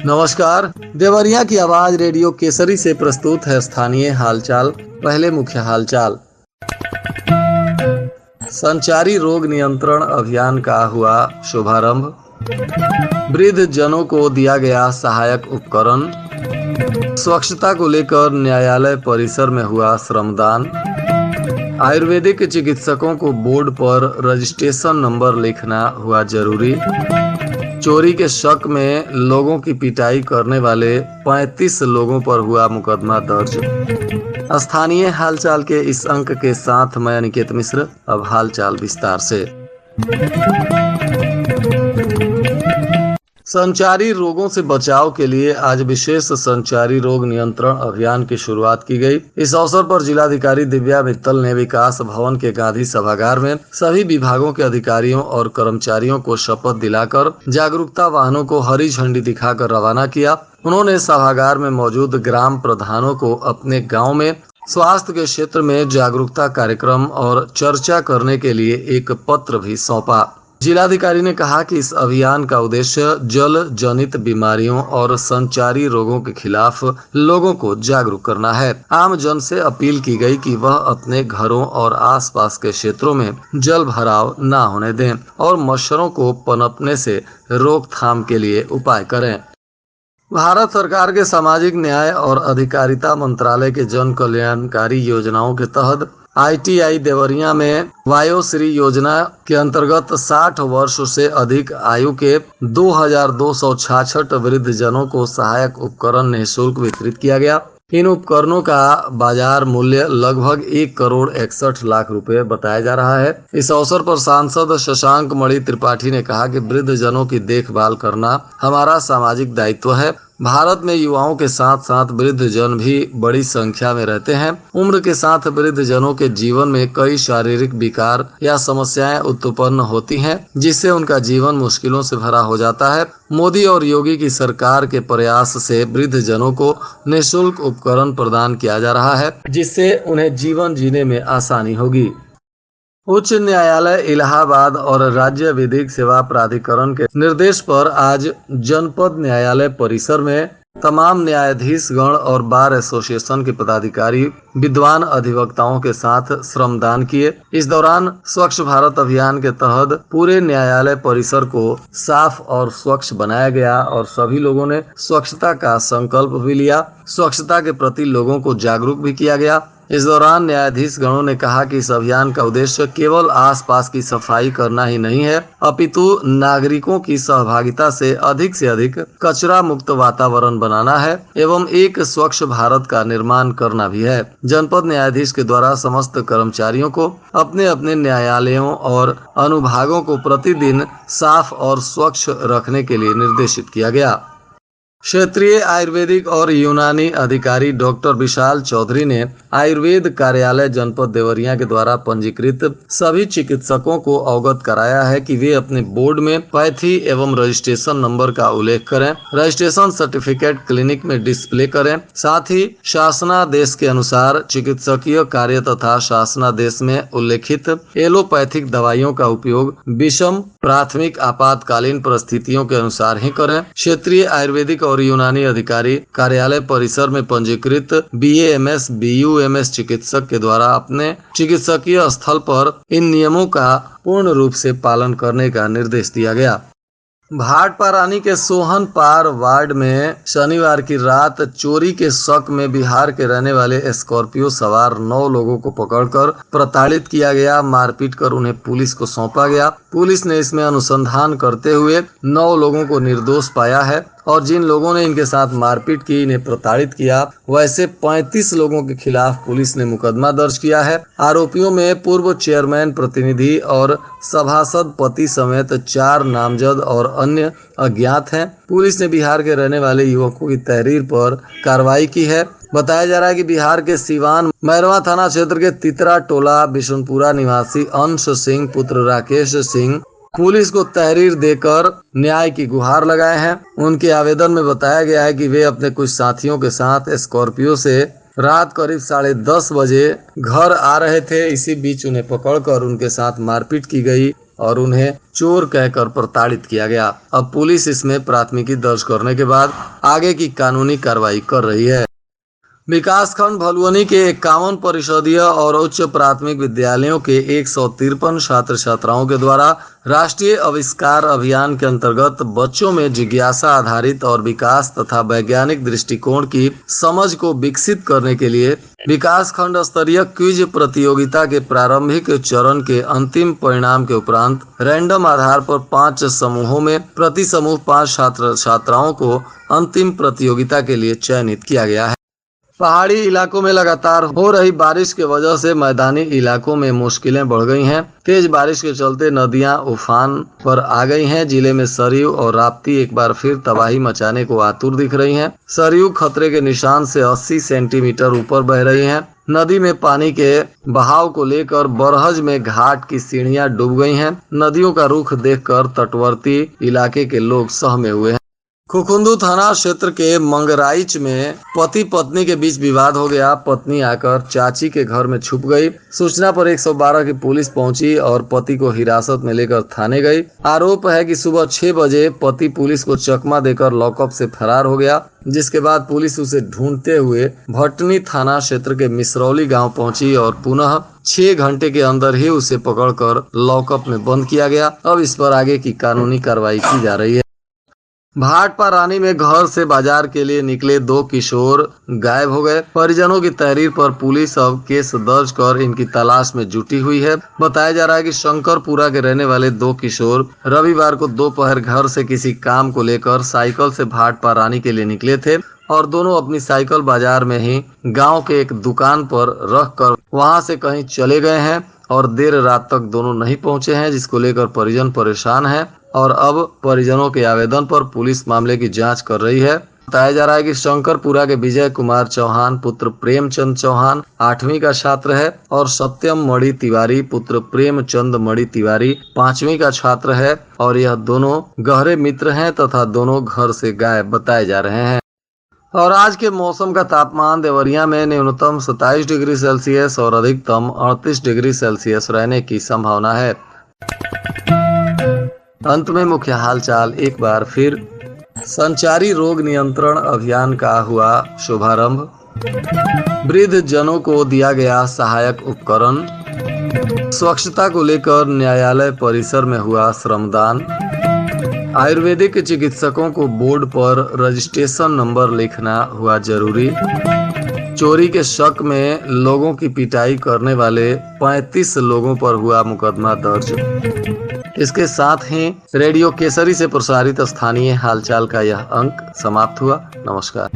नमस्कार। देवरिया की आवाज रेडियो केसरी से प्रस्तुत है स्थानीय हालचाल। पहले मुख्य हालचाल। संचारी रोग नियंत्रण अभियान का हुआ शुभारंभ। वृद्ध जनों को दिया गया सहायक उपकरण। स्वच्छता को लेकर न्यायालय परिसर में हुआ श्रमदान। आयुर्वेदिक चिकित्सकों को बोर्ड पर रजिस्ट्रेशन नंबर लिखना हुआ जरूरी। चोरी के शक में लोगों की पिटाई करने वाले 35 लोगों पर हुआ मुकदमा दर्ज। स्थानीय हालचाल के इस अंक के साथ मैं अनिकेत मिश्र। अब हालचाल विस्तार से। संचारी रोगों से बचाव के लिए आज विशेष संचारी रोग नियंत्रण अभियान की शुरुआत की गई। इस अवसर पर जिलाधिकारी दिव्या मित्तल ने विकास भवन के गांधी सभागार में सभी विभागों के अधिकारियों और कर्मचारियों को शपथ दिलाकर जागरूकता वाहनों को हरी झंडी दिखाकर रवाना किया। उन्होंने सभागार में मौजूद ग्राम प्रधानों को अपने गाँव में स्वास्थ्य के क्षेत्र में जागरूकता कार्यक्रम और चर्चा करने के लिए एक पत्र भी सौंपा। जिलाधिकारी ने कहा कि इस अभियान का उद्देश्य जल जनित बीमारियों और संचारी रोगों के खिलाफ लोगों को जागरूक करना है। आम जन से अपील की गई कि वह अपने घरों और आसपास के क्षेत्रों में जल भराव न होने दें और मच्छरों को पनपने से रोकथाम के लिए उपाय करें। भारत सरकार के सामाजिक न्याय और अधिकारिता मंत्रालय के जन कल्याणकारी योजनाओं के तहत ITI देवरिया में वायोश्री योजना के अंतर्गत 60 वर्ष से अधिक आयु के 2266 वृद्ध जनों को सहायक उपकरण निःशुल्क वितरित किया गया। इन उपकरणों का बाजार मूल्य लगभग 1,61 लाख रुपए बताया जा रहा है। इस अवसर पर सांसद शशांक मणि त्रिपाठी ने कहा कि वृद्ध जनों की देखभाल करना हमारा सामाजिक दायित्व है। भारत में युवाओं के साथ साथ वृद्ध जन भी बड़ी संख्या में रहते हैं। उम्र के साथ वृद्ध जनों के जीवन में कई शारीरिक विकार या समस्याएं उत्पन्न होती हैं, जिससे उनका जीवन मुश्किलों से भरा हो जाता है। मोदी और योगी की सरकार के प्रयास से वृद्ध जनों को निःशुल्क उपकरण प्रदान किया जा रहा है, जिससे उन्हें जीवन जीने में आसानी होगी। उच्च न्यायालय इलाहाबाद और राज्य विधिक सेवा प्राधिकरण के निर्देश पर आज जनपद न्यायालय परिसर में तमाम न्यायाधीशगण और बार एसोसिएशन के पदाधिकारी विद्वान अधिवक्ताओं के साथ श्रमदान किए। इस दौरान स्वच्छ भारत अभियान के तहत पूरे न्यायालय परिसर को साफ और स्वच्छ बनाया गया और सभी लोगों ने स्वच्छता का संकल्प भी लिया। स्वच्छता के प्रति लोगों को जागरूक भी किया गया। इस दौरान न्यायाधीश गणों ने कहा कि इस अभियान का उद्देश्य केवल आसपास की सफाई करना ही नहीं है, अपितु नागरिकों की सहभागिता से अधिक कचरा मुक्त वातावरण बनाना है एवं एक स्वच्छ भारत का निर्माण करना भी है। जनपद न्यायाधीश के द्वारा समस्त कर्मचारियों को अपने अपने न्यायालयों और अनुभागों को प्रतिदिन साफ और स्वच्छ रखने के लिए निर्देशित किया गया। क्षेत्रीय आयुर्वेदिक और यूनानी अधिकारी डॉक्टर विशाल चौधरी ने आयुर्वेद कार्यालय जनपद देवरिया के द्वारा पंजीकृत सभी चिकित्सकों को अवगत कराया है कि वे अपने बोर्ड में पैथी एवं रजिस्ट्रेशन नंबर का उल्लेख करें, रजिस्ट्रेशन सर्टिफिकेट क्लिनिक में डिस्प्ले करें। साथ ही शासनादेश के अनुसार चिकित्सकीय कार्य तथा शासनादेश में उल्लेखित एलोपैथिक दवाइयों का उपयोग विषम प्राथमिक आपातकालीन परिस्थितियों के अनुसार ही करें। क्षेत्रीय आयुर्वेदिक और यूनानी अधिकारी कार्यालय परिसर में पंजीकृत BAMS BUMS चिकित्सक के द्वारा अपने चिकित्सकीय स्थल पर इन नियमों का पूर्ण रूप से पालन करने का निर्देश दिया गया। भाटपारानी के सोहन पार वार्ड में शनिवार की रात चोरी के शक में बिहार के रहने वाले स्कॉर्पियो सवार 9 लोगों को पकड़कर प्रताड़ित किया गया। मारपीट कर उन्हें पुलिस को सौंपा गया। पुलिस ने इसमें अनुसंधान करते हुए 9 लोगों को निर्दोष पाया है और जिन लोगों ने इनके साथ मारपीट की, इन्हें प्रताड़ित किया, वैसे 35 लोगों के खिलाफ पुलिस ने मुकदमा दर्ज किया है। आरोपियों में पूर्व चेयरमैन प्रतिनिधि और सभासद पति समेत 4 नामजद और अन्य अज्ञात हैं। पुलिस ने बिहार के रहने वाले युवकों की तहरीर पर कार्रवाई की है। बताया जा रहा है कि बिहार के सिवान मैरवा थाना क्षेत्र के तितरा टोला बिशुनपुरा निवासी अंश सिंह पुत्र राकेश सिंह पुलिस को तहरीर देकर न्याय की गुहार लगाए हैं। उनके आवेदन में बताया गया है कि वे अपने कुछ साथियों के साथ स्कॉर्पियो से रात करीब 10:30 बजे घर आ रहे थे। इसी बीच उन्हें पकड़कर उनके साथ मारपीट की गई और उन्हें चोर कहकर प्रताड़ित किया गया। अब पुलिस इसमें प्राथमिकी दर्ज करने के बाद आगे की कानूनी कार्रवाई कर रही है। विकासखंड भलुअनी के 51 परिषदीय और उच्च प्राथमिक विद्यालयों के 153 छात्र छात्राओं के द्वारा राष्ट्रीय आविष्कार अभियान के अंतर्गत बच्चों में जिज्ञासा आधारित और विकास तथा वैज्ञानिक दृष्टिकोण की समझ को विकसित करने के लिए विकासखंड स्तरीय क्विज प्रतियोगिता के प्रारंभिक चरण के अंतिम परिणाम के उपरांत रैंडम आधार पर 5 समूहों में प्रति समूह 5 छात्र छात्राओं को अंतिम प्रतियोगिता के लिए चयनित किया गया है। पहाड़ी इलाकों में लगातार हो रही बारिश के वजह से मैदानी इलाकों में मुश्किलें बढ़ गई हैं। तेज बारिश के चलते नदियां उफान पर आ गई हैं। जिले में सरयू और राप्ती एक बार फिर तबाही मचाने को आतुर दिख रही हैं। सरयू खतरे के निशान से 80 सेंटीमीटर ऊपर बह रही हैं। नदी में पानी के बहाव को लेकर बरहज में घाट की सीढ़ियां डूब गई हैं। नदियों का रुख देखकर तटवर्ती इलाके के लोग सहमे हुए हैं। खुखुंदू थाना क्षेत्र के मंगराइच में पति पत्नी के बीच विवाद हो गया। पत्नी आकर चाची के घर में छुप गई। सूचना पर 112 की पुलिस पहुंची और पति को हिरासत में लेकर थाने गई। आरोप है कि सुबह 6 बजे पति पुलिस को चकमा देकर लॉकअप से फरार हो गया, जिसके बाद पुलिस उसे ढूंढते हुए भटनी थाना क्षेत्र के मिसरौली गांव पहुंची और पुनः 6 घंटे के अंदर ही उसे पकड़कर लॉकअप में बंद किया गया। अब इस पर आगे की कानूनी कार्रवाई की जा रही है। भाटपा रानी में घर से बाजार के लिए निकले 2 किशोर गायब हो गए। परिजनों की तहरीर पर पुलिस अब केस दर्ज कर इनकी तलाश में जुटी हुई है। बताया जा रहा है कि शंकरपुरा के रहने वाले 2 किशोर रविवार को दोपहर घर से किसी काम को लेकर साइकिल से भाटपा रानी के लिए निकले थे और दोनों अपनी साइकिल बाजार में ही गांव के एक दुकान पर रखकर वहां से कहीं चले गए हैं और देर रात तक दोनों नहीं पहुंचे हैं, जिसको लेकर परिजन परेशान है और अब परिजनों के आवेदन पर पुलिस मामले की जांच कर रही है। बताया जा रहा है कि शंकरपुरा के विजय कुमार चौहान पुत्र प्रेमचंद चौहान 8वीं का छात्र है और सत्यम मणि तिवारी पुत्र प्रेमचंद मणि तिवारी 5वीं का छात्र है और यह दोनों गहरे मित्र हैं तथा दोनों घर से गायब बताए जा रहे हैं। और आज के मौसम का तापमान देवरिया में न्यूनतम 27 डिग्री सेल्सियस और अधिकतम 38 डिग्री सेल्सियस रहने की संभावना है। अंत में मुख्य हालचाल एक बार फिर। संचारी रोग नियंत्रण अभियान का हुआ शुभारंभ। वृद्ध जनों को दिया गया सहायक उपकरण। स्वच्छता को लेकर न्यायालय परिसर में हुआ श्रमदान। आयुर्वेदिक चिकित्सकों को बोर्ड पर रजिस्ट्रेशन नंबर लिखना हुआ जरूरी। चोरी के शक में लोगों की पिटाई करने वाले 35 लोगों पर हुआ मुकदमा दर्ज। इसके साथ ही रेडियो केसरी से प्रसारित स्थानीय हालचाल का यह अंक समाप्त हुआ। नमस्कार।